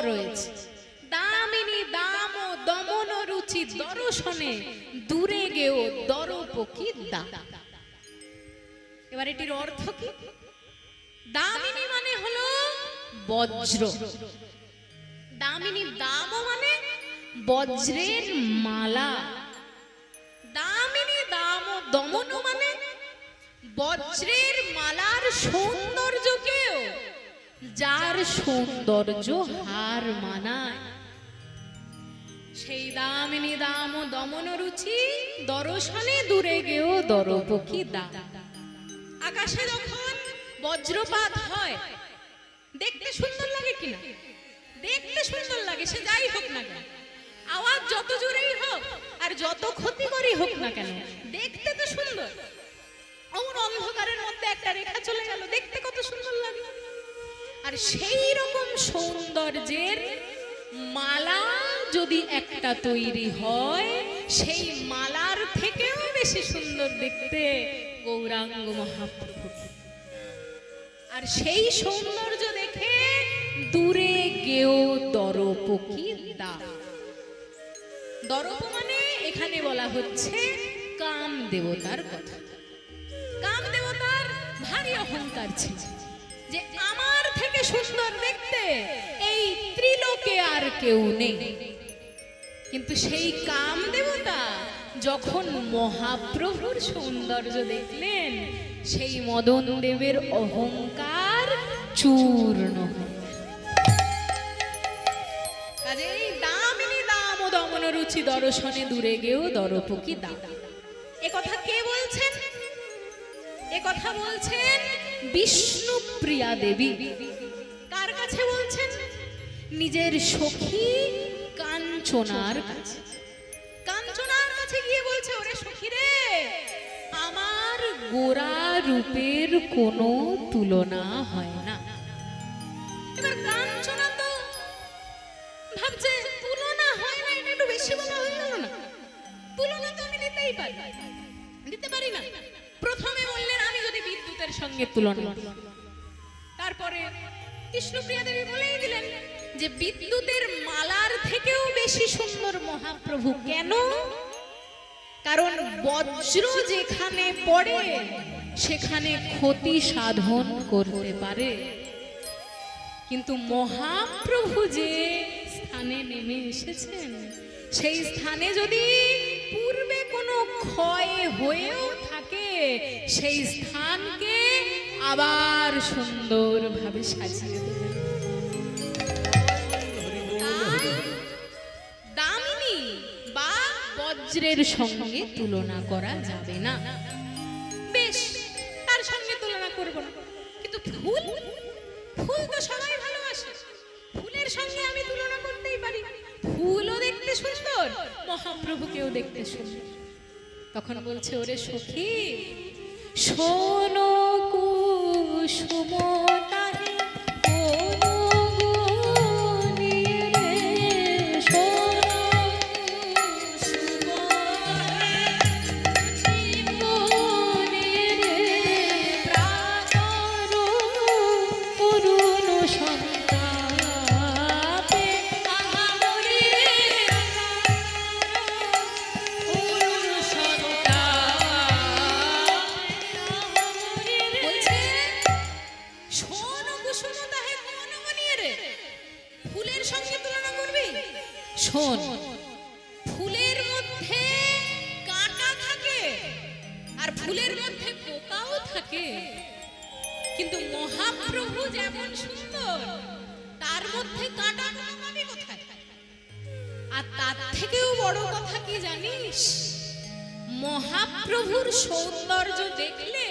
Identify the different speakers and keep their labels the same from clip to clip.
Speaker 1: রয়েছে। দামিনী দাম ও দমন রুচি দর্শনে দূরে গেও দরপকি দা। এবার এটির অর্থ কি? দামিনী মানে হলো বজ্র, দামিনী দাম মানে বজ্রের মালা, দামিনী দাম ও দমন মানে বজ্রের মালার সৌন্দর্যকেও যার সৌন্দর্য হার মানায়, সেই দামিনী দাম ও দমন রুচি দর্শনে দূরে গেও দরপকি দা। আকাশে যখন বজ্রপাত হয় দেখতে সুন্দর লাগে কিনা? দেখতে সুন্দর লাগে, সে যাই হোক না কেন, আওয়াজ যত জোরেই হোক আর যত ক্ষতিকরই হোক না কেন, দেখতে তো সুন্দর। ওর অন্ধকারের মধ্যে একটা রেখা চলে গেল, দেখতে কত সুন্দর লাগে। আর সেই রকম সৌন্দর্যের মালা যদি একটা তৈরি হয়, সেই মালার থেকেও বেশি সুন্দর দেখতে গৌরাঙ্গ মহাপ্রভু। আর সেই সৌন্দর্য দেখে দূরে গেও দরপকি দা। দরপ মানে এখানে বলা হচ্ছে কাম দেবতার কথা। কাম দেবতার ভারী অহংকার ছিল যে আমার থেকে সুন্দর দেখতে এই ত্রিলোকে আর কেউ নেই। কিন্তু সেই কাম দেবতা যখন মহাপ্রভুর সৌন্দর্য দেখলেন, সেই মদন দেবের অহংকার চূর্ণ হয়ে কাজেই দামিনী দাম ও দমন রুচি দর্শনে দূরে গেও দরপকি দা। এ কথা কে বলছেন? এ কথা বলছেন বিষ্ণুপ্রিয়া দেবী। কার কাছে বলছেন? নিজের সখী কাঞ্চনার কাছে। কাঞ্চনার কাছে গিয়ে বলছে, ওরে সখী রে, আমার গোরা রূপের কোনো তুলনা হয় না। এবার কাঞ্চনা তো ভাবছে তুলনা হয় না, এটা একটু বেশি বলা হয়ে গেল না? তুলনা তো আমি দিতেই পারি, দিতে পারি না। প্রথমে বললেন আমি যদি বিদ্যুতের সঙ্গে তুলনা, তারপরে কৃষ্ণপ্রিয়া দেবী বলেই দিলেন যে বিদ্যুতের মালার থেকেও বেশি সুন্দর মহাপ্রভু। কেন? কারণ বজ্র যেখানে পড়ে সেখানে ক্ষতি সাধন করতে পারে, কিন্তু মহাপ্রভু যে স্থানে নেমে এসেছেন, সেই স্থানে যদি পূর্বে কোনো ক্ষয় হয়েও থাকে, সেই স্থানকে আবার সুন্দরভাবে সাজিয়ে দেবেন। দামিনী বা বজ্রের সঙ্গে তুলনা করা যাবে না। বেশ, তার সঙ্গে তুলনা করব না, কিন্তু ফুল, ফুল তো সবাই ভালোবাসে, ফুলের সঙ্গে আমি তুলনা করতেই পারি। ফুলও দেখতে সুন্দর, মহাপ্রভুকেও দেখতে সুন্দর। তখন বলছে, ওরে সখী শোনো কুসুমতাহে শোন, ফুলের মধ্যে কাঁটা থাকে আর ফুলের মধ্যে পোকাও থাকে, কিন্তু মহাপ্রভু যেমন সুন্দর, তার মধ্যে কাঁটা পাবি কোথায়? আর তার থেকেও বড় কথা কি জানিস? মহাপ্রভুর সৌন্দর্য দেখলে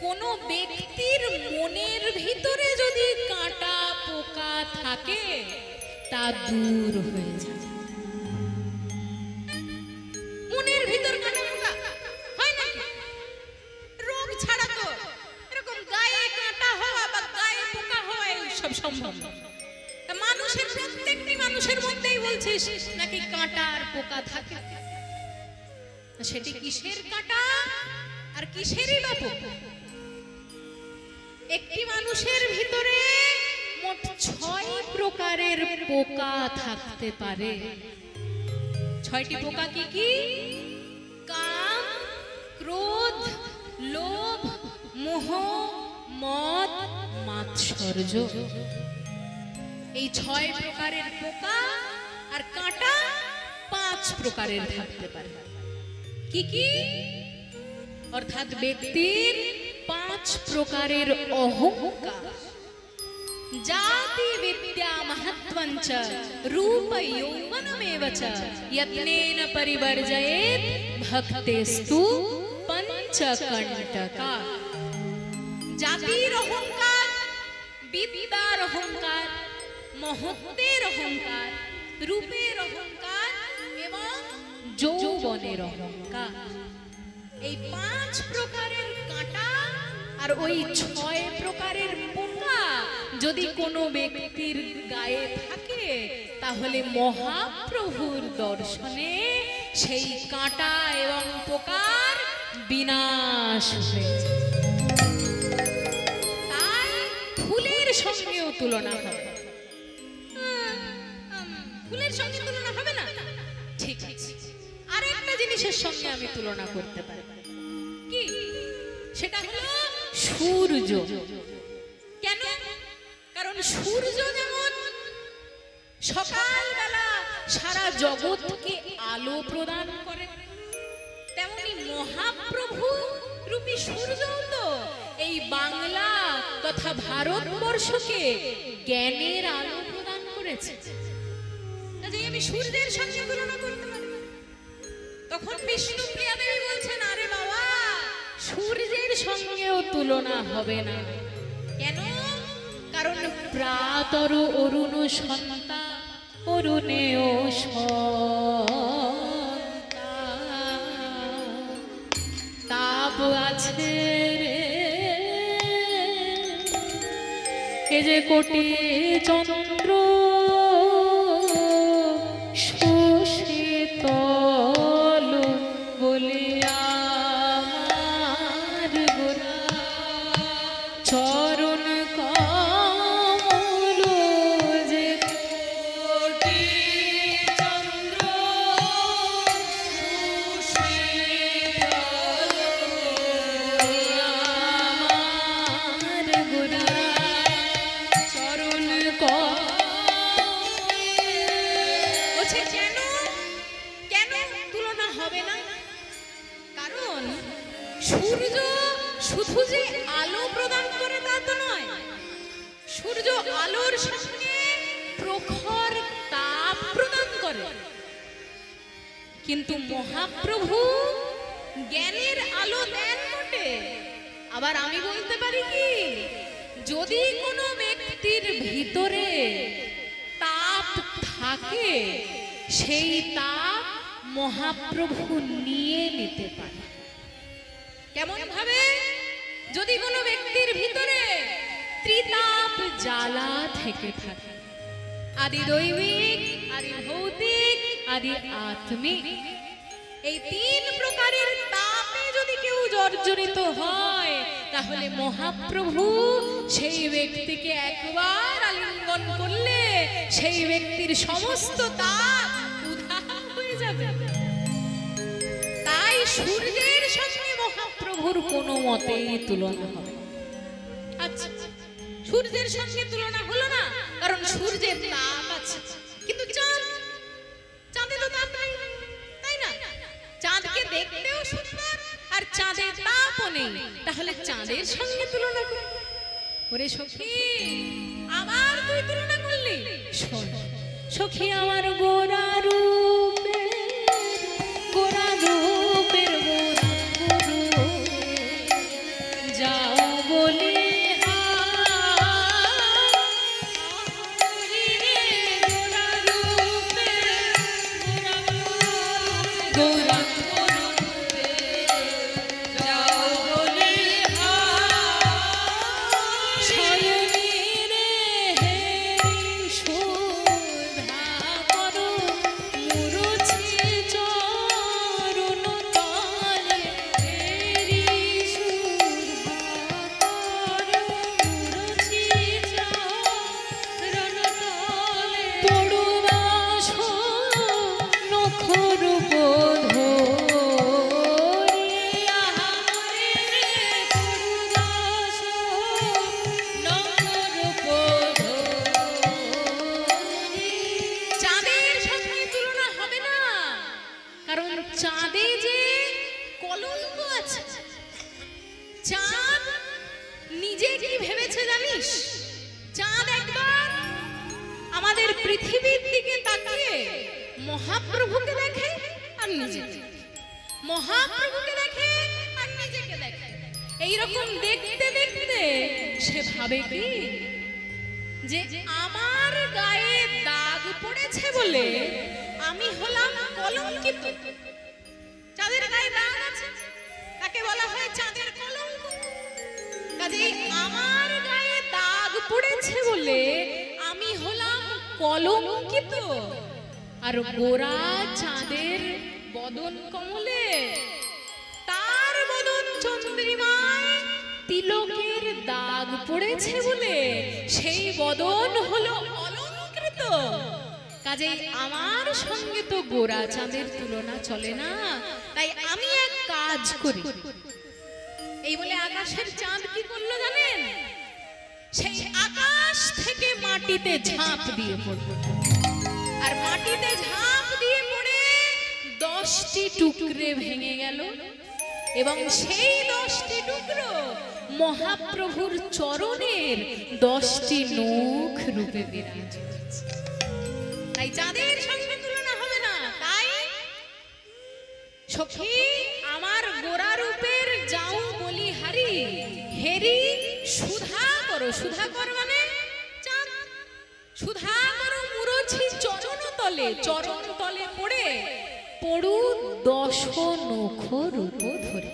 Speaker 1: কোনো ব্যক্তির মনের ভিতরে যদি কাঁটা পোকা থাকে, তা দূর হয়ে যায়। মনের ভিতর কাঁটা পোকা হয় না? রোগ ছাড়া তো এরকম গায়ে কাঁটা হওয়া বা গায়ে পোকা হওয়া সব সম্ভব। মানুষের প্রত্যেকটি মানুষের মধ্যেই বলছিস নাকি কাঁটা আর পোকা থাকে। সেটি কিসের কাঁটা আর কিসেরই বা পোকা? একটি মানুষের ভিতরে মোট ছয় প্রকারের পোকা থাকতে পারে। ছয়টি পোকা কি কি? কাম, ক্রোধ, লোভ, মোহ, মদ, মাৎসর্য। এই ছয় প্রকারের পোকা আর কাঁটা পাঁচ প্রকারের থাকতে পারে। কি কি? অর্থাৎ ব্যক্তির পাঁচ প্রকারের অহংকার। জাতি বিদ্যা महत्वञ्च रूप यौवनमेव च यत्नेन परिवर्जयेत् भक्तेस्तु पंचकंटका। জাতির অহংকার, বিদ্যার অহংকার, মহত্বের অহংকার, রূপের অহংকার এবং যৌবনের অহংকার। এই পাঁচ প্রকারের কাঁটা আর ওই ছয় প্রকারের পোকা যদি কোনো ব্যক্তির গায়ে থাকে, তাহলে মহাপ্রভুর দর্শনে সেই কাঁটা এবং পোকার বিনাশ হয়েছে। তাই ফুলের সঙ্গেও তুলনা হবে। ফুলের সঙ্গে তুলনা হবে না? ঠিক আছে, আরেকটা জিনিসের সঙ্গে আমি তুলনা করতে পারি। কি? সেটা হলো সূর্য। কেন? কারণ সূর্য যেমন সকালবেলা সারা জগৎকে আলো প্রদান করে, তেমনি মহাপ্রভু রূপী সূর্য তো এই বাংলা তথা ভারতবর্ষকে জ্ঞানের আলো প্রদান করেছে। আমি সূর্যের সঙ্গে তুলনা করতে পারি। তখন বিষ্ণুপ্রিয়া দেবী বলছেন, আরে বাবা, সূর্যের সঙ্গেও তুলনা হবে না। কেন? কারণ প্রাতর অরুণ সন্তা অরুণেও তাপ আছে রে, এ যে কোটি চন্দ্র সুশীতল বলিয়া আমার গোরা চরণ কমল যে কোটি চন্দ্র সুশীতল বলিয়া আমার গোরা চরণ সূর্য শুধু যে আলো প্রদান করে তা তো নয়, সূর্য আলোর সঙ্গে প্রখর তাপ প্রদান করে। কিন্তু মহাপ্রভু জ্ঞানের আলো দেন বটে। আবার আমি বলতে পারি কি, যদি কোনো ব্যক্তির ভিতরে তাপ থাকে, সেই তাপ মহাপ্রভু নিয়ে নিতে পারে। কেমন ভাবে? যদি কোনো ব্যক্তির ভিতরে ত্রিতাপ জ্বালা থেকে থাকে, আদি দৈবিক, আদি ভৌতিক, আদি আত্মিক, এই তিন প্রকারের তাপে যদি কেউ জর্জরিত হয়, তাহলে মহাপ্রভু সেই ব্যক্তিকে একবার আলিঙ্গন করলে সেই ব্যক্তির সমস্ত তাপ উধাও হয়ে যাবে। তাই সূর্যের সঙ্গে মহাপ্রভুর কোনো মতেই তুলনা হবে। আচ্ছা, সূর্যের সঙ্গে তুলনা হলো না, কারণ সূর্যের তাপ আছে, কিন্তু চাঁদ, চাঁদে তো তাপ নাই, তাই না? চাঁদকে দেখতেও সুন্দর আর চাঁদের তাপও নেই, তাহলে চাঁদের সঙ্গে তুলনা করি। ওরে সখী, আবার তুই তুলনা করলি? শোন সখী, আমার গোরা রূপের গোরা রূপের গোরা গুরু যাও বলি গোরা শয়নে রে সুধা করো চাঁদে যে কলঙ্ক আছে। চাঁদ নিজে কি ভেবেছে জানিস? চাঁদ একবার আমাদের পৃথিবীর দিকে তাকিয়ে মহাপ্রভুকে দেখে আর নিজেকে, মহাপ্রভুকে দেখে আর নিজেকে দেখে। এইরকম দেখতে দেখতে সে ভাবে কি যে আমার গায়ে দাগ পড়েছে বলে আমি হলাম কলঙ্কিত। চাঁদের গায়ে দাগ আছে, তাকে বলা হয় চাঁদের কলঙ্ক। কাজেই আমার গায়ে দাগ পড়েছে বলে আমি হলাম কলঙ্কিত। আর গোরা চাঁদের বদন কমলে, তার বদন চন্দ্রিমায় তিলকের দাগ পড়েছে বলে সেই বদন হলো অলঙ্কৃত। কাজেই আমার সঙ্গে তো গোরা চাঁদের তুলনা চলে না, তাই আমি এক কাজ করি। এই বলে আকাশের চাঁদ কি করলো জানেন? সেই আকাশ থেকে মাটিতে ঝাঁপ দিয়ে পড়ল। আর মাটিতে ঝাঁপ দিয়ে পড়ে 10টি টুকরে ভেঙে গেল এবং সেই 10টি টুকরো মহাপ্রভুর চরণের 10টি নখ রূপে বিরাজ করছে। তাই চাঁদের সঙ্গে তুলনা হবে না। তাই সখী আমার গোরা রূপের যাও বলি হারি, হেরি সুধা করো। সুধা কর মানে চাঁদ। সুধা করো মুরছি চরণ তলে, চরণ তলে পড়ে পড়ু 10 নখ রূপ ধরে।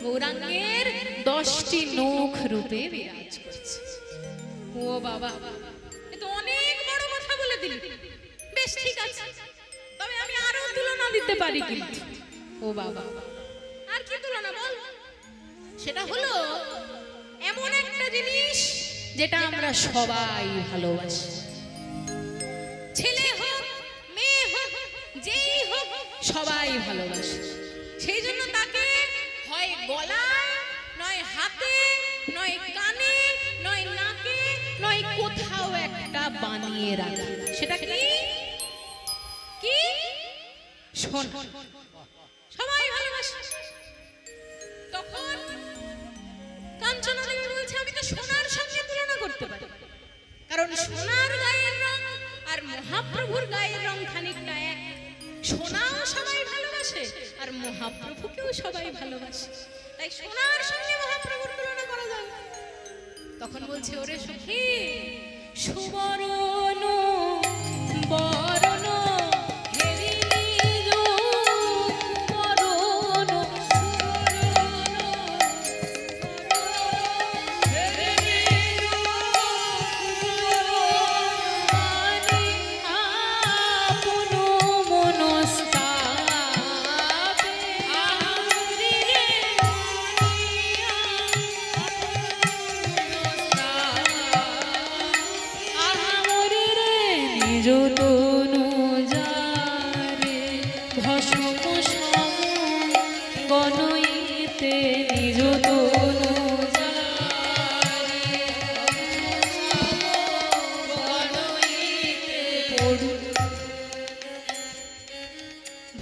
Speaker 1: গৌরাঙ্গের 10টি নখ রূপে বিরাজ করছে। ও বাবা, এ তো অনেক বড় কথা বলে দিলি। বেশ ঠিক আছে, তবে আমি আরো তুলনা দিতে পারি কিন্তু। ও বাবা, আর কি তুলনা বল? সেটা হলো এমন একটা জিনিস যেটা আমরা সবাই ভালোবাসি। ছেলে হোক মেয়ে হোক যেই হোক সবাই ভালোবাসে। সেই জন্য তাকে হয় গলায়, নয় হাতে, নয় কানে, নয় নাকে, নয় কোথাও একটা বানিয়ে রাখে। সেটা কি? কি? সোনা। সবাই ভালোবাসে। তখন কাঞ্চনা দেবী বলছে আমি তো সোনার সঙ্গে তুলনা করতে পারি, কারণ সোনার গায়ের রং আর মহাপ্রভুর গায়ের রং খানিকটা এক। সোনাও সবাই ভালোবাসে আর মহাপ্রভুকেও সবাই ভালোবাসে, তাই সোনার সঙ্গে মহাপ্রভুর তুলনা করা যায়। তখন বলছে ওরে সখী, সুবরণ বরণ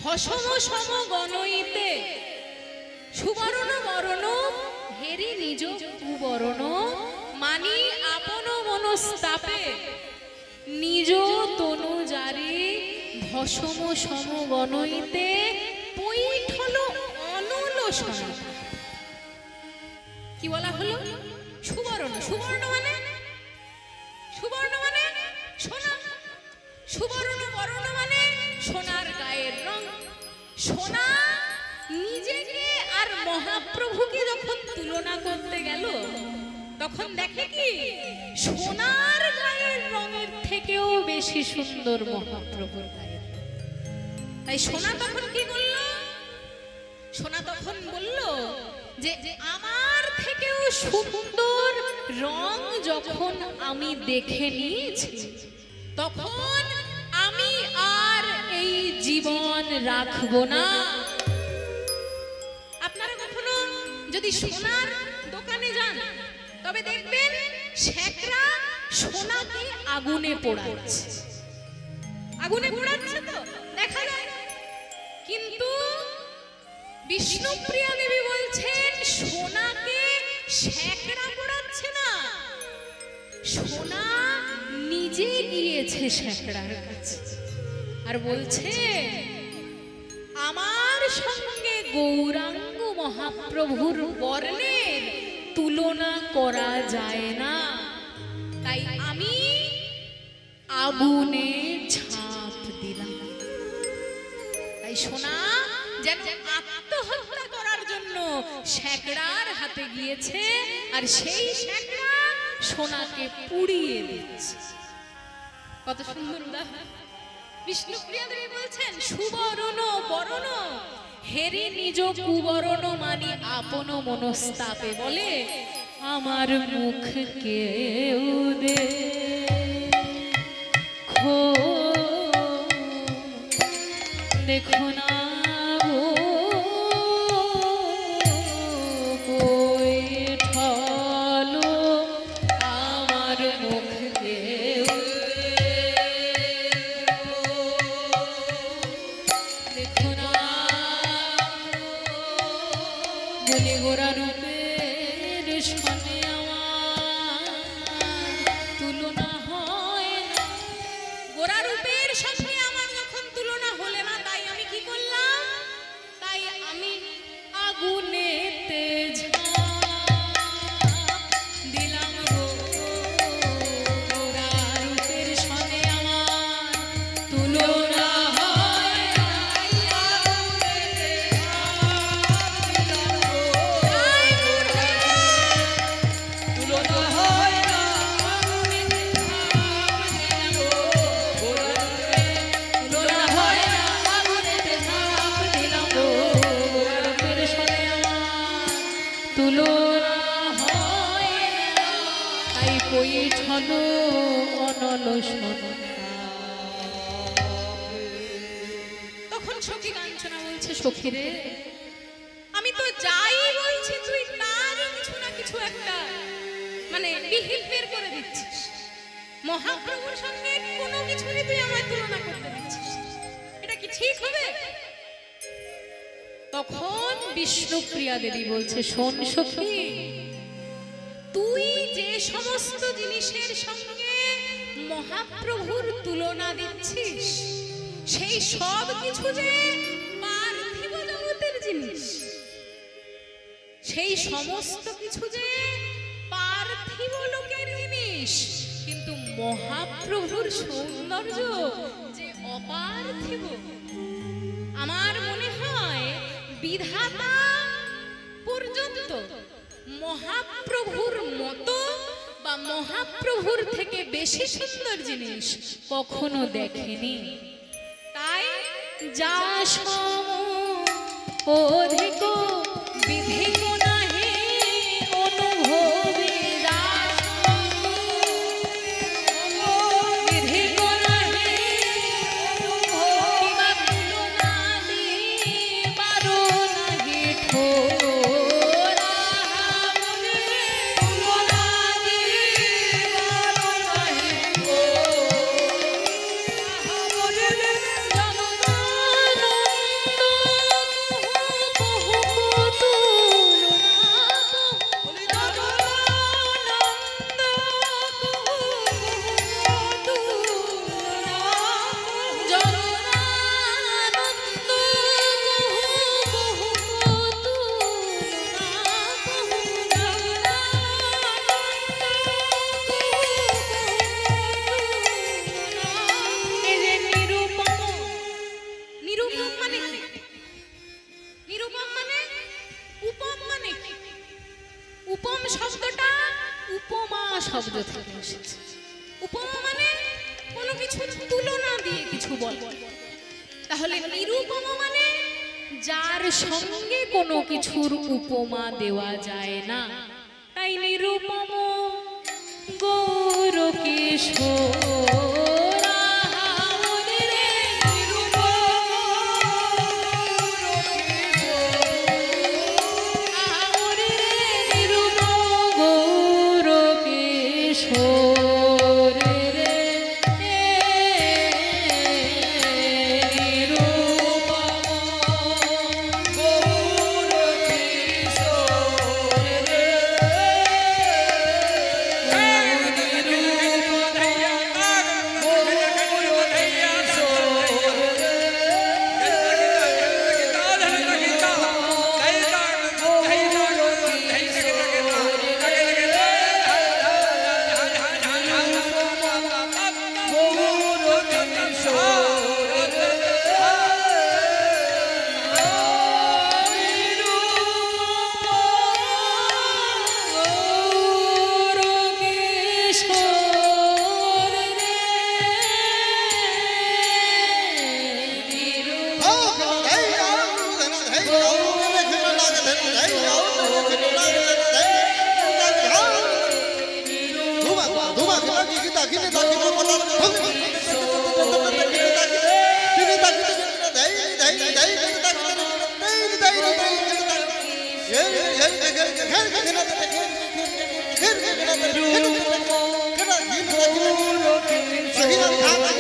Speaker 1: ভসম সম গণইতে সুবর্ণ বরণ হেরি নিজ কুবরণ মানি আপন মনস্তাপে নিজ তনু জারি ভসম সম গণইতে পৈঠল অনল সোনা। কি বলা হলো? সুবর্ণ। সুবর্ণ মানে সুবর্ণ মানে সোনা। সুবর্ণ বরণ মানে সোনার গায়ের রং। সোনা নিজেকে আর মহাপ্রভুকে যখন তুলনা করতে গেল তখন দেখে কি সোনার গায়ের রঙের থেকেও বেশি সুন্দর মহাপ্রভুর গায়ের। তাই সোনা তখন কি বলল? সোনা তখন বলল যে আমার থেকেও সুন্দর রং যখন আমি দেখে নিয়েছি তখন আমি আর এই জীবন রাখবো না। আপনারা কখনো যদি সোনার দোকানে যান তবে দেখবেন শেখরা সোনাকে আগুনে পোড়াচ্ছে। আগুনে পোড়াচ্ছে তো দেখা যায়। কিন্তু বিষ্ণুপ্রিয়া দেবী বলছেন সোনাকে শেকড়া পড়াচ্ছে না, সোনা নিজে গিয়েছে শেকড়ার কাছে আর বলছে আমার সঙ্গে গৌরাঙ্গ মহাপ্রভুর বর্ণের তুলনা করা যায় না, তাই আমি আগুনে ঝাঁপ দিলাম। তাই সোনা যেন আত্মহত্যা করার জন্য শেকড়ার হাতে গিয়েছে আর সেই শেকড়া সোনাকে পুড়িয়ে দিচ্ছে। কত সুন্দর উদাহরণ। বিষ্ণুপ্রিয়া দেবী বলছেন সুবরণ বরণ হেরি নিজ কুবরণ মানি আপন মনস্তাপে, বলে আমার মুখ কেউ দে দেখো না গোরা রূপের সনে আমার তুলনা হয় না। গোরা রূপের সঙ্গে আমার যখন তুলনা হলে না, তাই আমি কি করলাম? তাই আমি আগুনেতে ঝাঁপ দিলাম গো। গোরা রূপের সনে আমার তুলনা তখন সখী কাঞ্চনা বলছে সখী রে, আমি তো যাই বলছি তুই তার কিছু না কিছু একটা মানে বিহিত বের করে দিচ্ছিস। মহাপ্রভুর সঙ্গে কোনো কিছুরই তুই আমায় তুলনা করতে দিচ্ছিস, এটা কি ঠিক হবে? তখন বিষ্ণুপ্রিয়া দেবী বলছে শোন সখী, তুই যে সমস্ত জিনিসের সঙ্গে মহাপ্রভুর তুলনা দিচ্ছিস সেই সব কিছু যে পার্থিব জগতের জিনিস, সেই সমস্ত কিছু যে পার্থিব লোকের জিনিস, কিন্তু মহাপ্রভুর সৌন্দর্য যে অপার্থিব। আমার মনে হয় বিধাতা পর্যন্ত মহাপ্রভুর মতো বা মহাপ্রভুর থেকে বেশি সুন্দর জিনিস কখনো দেখেনি। তাই যা সম অধিক বিধিক নাহি অনুভবে, বিধিক নাহি অনুভবে তুলনা দিবার নাহি ঠোর। উপম শব্দটা উপমা শব্দ থেকে এসেছে। উপমা মানে কোনো কিছুর তুলনা দিয়ে কিছু বল। তাহলে নিরুপম মানে যার সঙ্গে কোনো কিছুর উপমা দেওয়া যায় না। তাই নিরুপম গৌর কিশোর
Speaker 2: Hey,